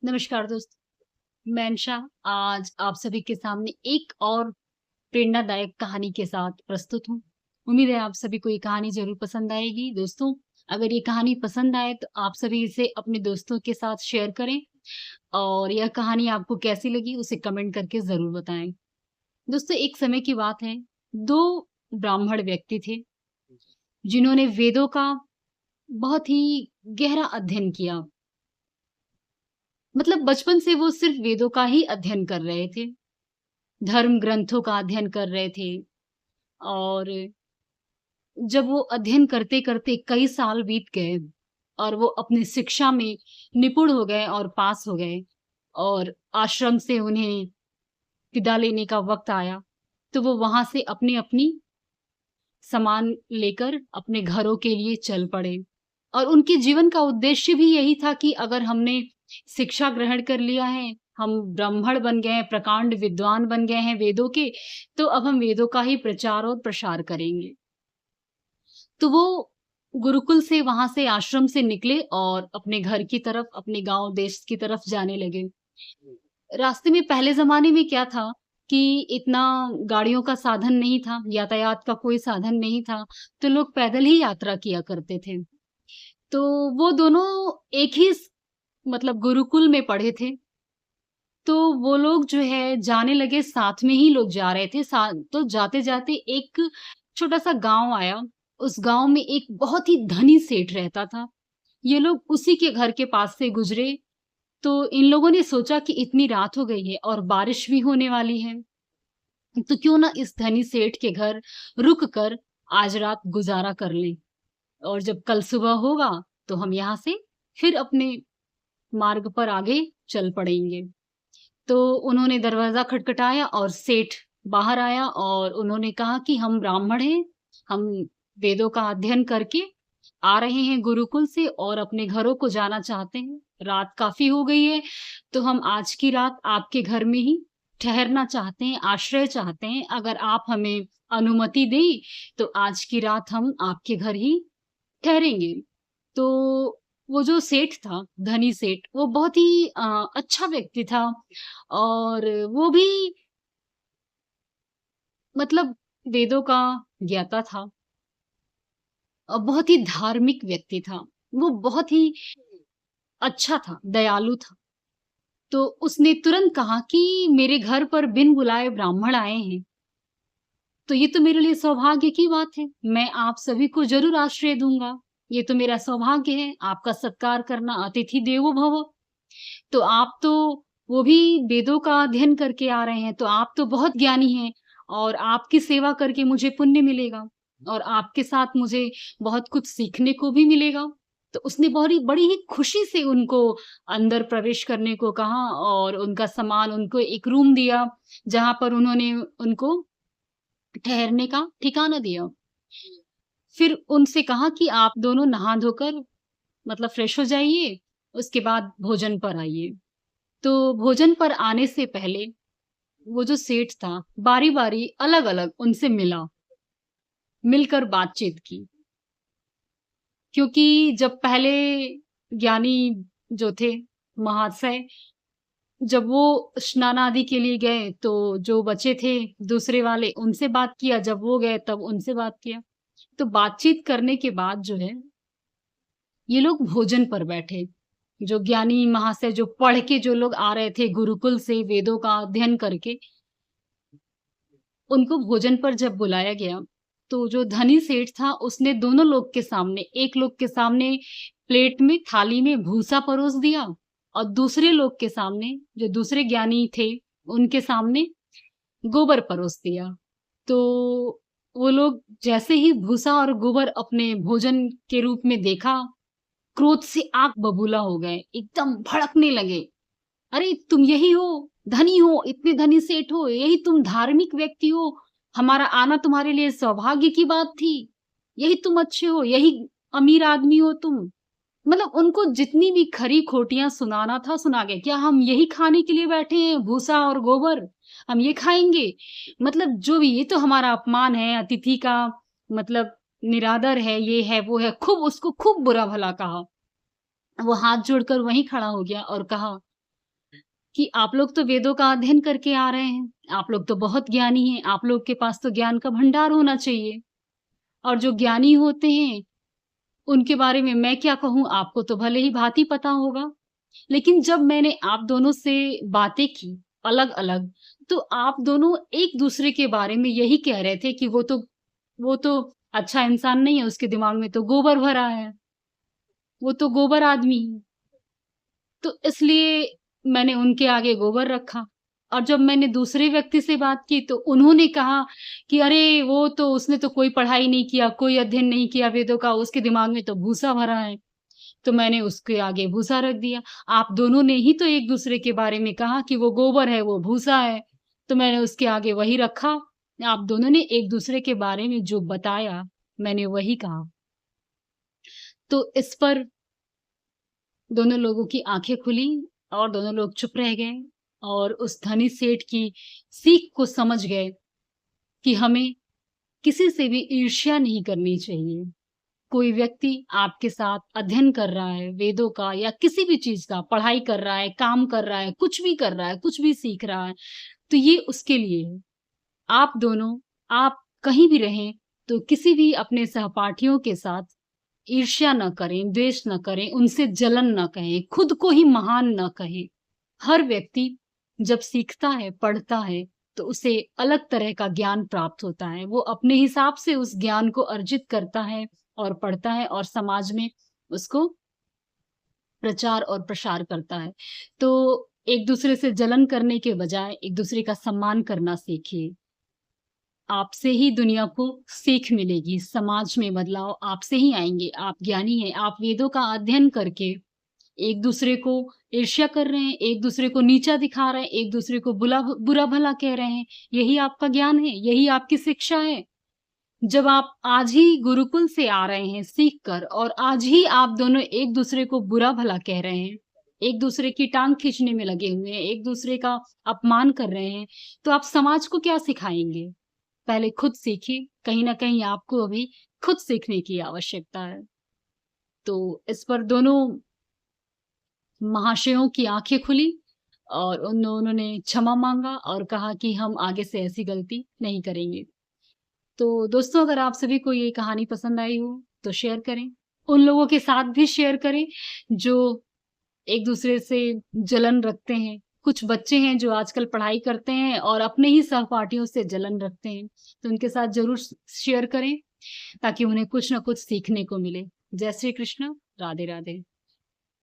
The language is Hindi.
नमस्कार दोस्तों, मैं अंशा आज आप सभी के सामने एक और प्रेरणादायक कहानी के साथ प्रस्तुत हूँ। उम्मीद है आप सभी को ये कहानी ज़रूर पसंद आएगी। दोस्तों, अगर ये कहानी पसंद आए तो आप सभी इसे अपने दोस्तों के साथ शेयर करें और यह कहानी आपको कैसी लगी उसे कमेंट करके ज़रूर बताएँ। दोस्तों, एक समय की बात है, 2 ब्राह्मण व्यक्ति थे, जिन्होंने वेदों का बहुत ही गहरा अध्ययन किया। मतलब बचपन से वो सिर्फ़ वेदों का ही अध्ययन कर रहे थे। धर्म ग्रंथों का अध्ययन कर रहे थे और जब वो अध्ययन करते-करते कई साल बीत गए और वो अपनी शिक्षा में निपुण हो गए और पास हो गए और आश्रम से उन्हें विदा लेने का वक़्त आया, तो वो वहाँ से अपनी-अपनी सामान लेकर अपने घरों के लिए चल पड़े। और उनके जीवन का उद्देश्य भी यही था कि अगर हमने शिक्षा ग्रहण कर लिया है, हम ब्राह्मण बन गए हैं, प्रकांड विद्वान बन गए हैं वेदों के, तो अब हम वेदों का ही प्रचार और प्रसार करेंगे। तो वो गुरुकुल से वहाँ से आश्रम से निकले और अपने घर की तरफ, अपने गाँव देश की तरफ जाने लगे। रास्ते में पहले ज़माने में क्या था कि इतना गाड़ियों का साधन नहीं था, यातायात का कोई साधन नहीं था, तो लोग पैदल ही यात्रा किया करते थे। तो वो दोनों एक ही मतलब गुरुकुल में पढ़े थे, तो वो लोग जो है जाने लगे साथ में ही लोग जा रहे थे। तो जाते-जाते एक छोटा-सा गाँव आया, उस गाँव में एक बहुत ही धनी सेठ रहता था। ये लोग उसी के घर के पास से गुज़रे, तो इन लोगों ने सोचा कि इतनी रात हो गई है और बारिश भी होने वाली है, तो क्यों ना इस धनी सेठ के घर रुक कर आज रात गुज़ारा कर लें और जब कल सुबह होगा, तो हम यहाँ से फिर अपने मार्ग पर आगे चल पड़ेंगे। तो उन्होंने दरवाज़ा खटखटाया और सेठ बाहर आया और उन्होंने कहा कि हम ब्राह्मण हैं, हम वेदों का अध्ययन करके आ रहे हैं गुरुकुल से और अपने घरों को जाना चाहते हैं। रात काफ़ी हो गई है, तो हम आज की रात आपके घर में ही ठहरना चाहते हैं, आश्रय चाहते हैं। अगर आप हमें अनुमति दें, तो आज की रात हम आपके घर ही ठहरेंगे। तो वो जो सेठ था, धनी सेठ, वो बहुत ही अच्छा व्यक्ति था और वो भी मतलब वेदों का ज्ञाता था और बहुत ही धार्मिक व्यक्ति था। वो बहुत ही अच्छा था, दयालु था। तो उसने तुरंत कहा कि मेरे घर पर बिन बुलाए ब्राह्मण आए हैं, तो ये तो मेरे लिए सौभाग्य की बात है। मैं आप सभी को ज़रूर आश्रय दूँगा। ये तो मेरा सौभाग्य है, आपका सत्कार करना, अतिथि देवो भव। तो आप तो वो भी वेदों का अध्ययन करके आ रहे हैं, तो आप तो बहुत ज्ञानी हैं और आपकी सेवा करके मुझे पुण्य मिलेगा और आपके साथ मुझे बहुत कुछ सीखने को भी मिलेगा। तो उसने बड़ी बड़ी ही खुशी से उनको अंदर प्रवेश करने को कहा और उनका सामान उनको एक रूम दिया, जहाँ पर उन्होंने उनको ठहरने का ठिकाना दिया। फिर उनसे कहा कि आप दोनों नहा धोकर मतलब फ्रेश हो जाइए, उसके बाद भोजन पर आइए। तो भोजन पर आने से पहले वो जो सेठ था, बारी-बारी अलग-अलग उनसे मिला, मिलकर बातचीत की। क्योंकि जब पहले ज्ञानी जो थे, महाशय, जब वो स्नान आदि के लिए गए, तो जो बचे थे दूसरे वाले, उनसे बात किया, जब वो गए तब उनसे बात किया। तो बातचीत करने के बाद जो है, ये लोग भोजन पर बैठे। जो ज्ञानी महाशय जो पढ़ के जो लोग आ रहे थे गुरुकुल से वेदों का अध्ययन करके, उनको भोजन पर जब बुलाया गया, तो जो धनी सेठ था उसने दोनों लोग के सामने, एक लोग के सामने प्लेट में थाली में भूसा परोस दिया और दूसरे लोग के सामने, जो दूसरे ज्ञानी थे, उनके सामने गोबर परोस दिया। तो वो लोग जैसे ही भूसा और गोबर अपने भोजन के रूप में देखा, क्रोध से आग बबूला हो गए, एकदम भड़कने लगे। अरे तुम यही हो, धनी हो, इतने धनी सेठ हो, यही तुम धार्मिक व्यक्ति हो, हमारा आना तुम्हारे लिए सौभाग्य की बात थी, यही तुम अच्छे हो, यही अमीर आदमी हो तुम। मतलब उनको जितनी भी खरी-खोटियाँ सुनाना था सुना गया। क्या हम यही खाने के लिए बैठे हैं, भूसा और गोबर? हम ये खाएँगे? मतलब जो भी ये तो हमारा अपमान है, अतिथि का मतलब निरादर है, ये है, वो है। खूब उसको खूब बुरा-भला कहा। वो हाथ जोड़कर वहीं खड़ा हो गया और कहा कि आप लोग तो वेदों का अध्ययन करके आ रहे हैं, आप लोग तो बहुत ज्ञानी हैं, आप लोग के पास तो ज्ञान का भंडार होना चाहिए और जो ज्ञानी होते हैं, उनके बारे में मैं क्या कहूँ, आपको तो भले ही भाँति पता होगा। लेकिन जब मैंने आप दोनों से बातें की अलग-अलग, तो आप दोनों एक-दूसरे के बारे में यही कह रहे थे कि वो तो अच्छा इंसान नहीं है, उसके दिमाग में तो गोबर भरा है, वो तो गोबर आदमी है। तो इसलिए मैंने उनके आगे गोबर रखा और जब मैंने दूसरे व्यक्ति से बात की तो उन्होंने कहा कि अरे! वो तो उसने तो कोई पढ़ाई नहीं किया, कोई अध्ययन नहीं किया वेदों का, उसके दिमाग में तो भूसा भरा है। तो मैंने उसके आगे भूसा रख दिया। आप दोनों ने ही तो एक-दूसरे के बारे में कहा कि वो गोबर है, वो भूसा है, तो मैंने उसके आगे वही रखा। आप दोनों ने एक-दूसरे के बारे में जो बताया, मैंने वही कहा। तो इस पर दोनों लोगों की आँखें खुली और दोनों लोग चुप रह गए और उस धनी सेठ की सीख को समझ गए कि हमें किसी से भी ईर्ष्या नहीं करनी चाहिए। कोई व्यक्ति आपके साथ अध्ययन कर रहा है वेदों का या किसी भी चीज़ का, पढ़ाई कर रहा है, काम कर रहा है, कुछ भी कर रहा है, कुछ भी सीख रहा है, तो ये उसके लिए है। आप दोनों आप कहीं भी रहें, तो किसी भी अपने सहपाठियों के साथ ईर्ष्या ना करें, द्वेष ना करें, उनसे जलन ना कहें, खुद को ही महान ना कहें। हर व्यक्ति जब सीखता है, पढ़ता है, तो उसे अलग तरह का ज्ञान प्राप्त होता है। वो अपने हिसाब से उस ज्ञान को अर्जित करता है और पढ़ता है और समाज में उसको प्रचार और प्रसार करता है। तो एक-दूसरे से जलन करने के बजाय एक-दूसरे का सम्मान करना सीखिए। आपसे ही दुनिया को सीख मिलेगी, समाज में बदलाव आपसे ही आएँगे। आप ज्ञानी हैं, आप वेदों का अध्ययन करके एक-दूसरे को ईर्ष्या कर रहे हैं, एक-दूसरे को नीचा दिखा रहे हैं, एक-दूसरे को बुरा-भला कह रहे हैं। यही आपका ज्ञान है, यही आपकी शिक्षा है। जब आप आज ही गुरुकुल से आ रहे हैं सीख कर और आज ही आप दोनों एक-दूसरे को बुरा-भला कह रहे हैं, एक-दूसरे की टाँग खींचने में लगे हुए हैं, एक-दूसरे का अपमान कर रहे हैं, तो आप समाज को क्या सिखाएँगे? पहले खुद सीखिए, कहीं न कहीं आपको अभी खुद सीखने की आवश्यकता है। तो इस पर दोनों महाशयों की आँखें खुली और उन्होंने क्षमा माँगा और कहा कि हम आगे से ऐसी गलती नहीं करेंगे। तो दोस्तों अगर आप सभी को ये कहानी पसंद आई हो तो शेयर करें। उन लोगों के साथ भी शेयर करें जो एक-दूसरे से जलन रखते हैं। कुछ बच्चे हैं जो आजकल पढ़ाई करते हैं और अपने ही सहपाठियों से जलन रखते हैं। तो उनके साथ ज़रूर शेयर करें ताकि उन्हें कुछ न कुछ सीखने को मिले। जय श्री कृष्ण, राधे राधे।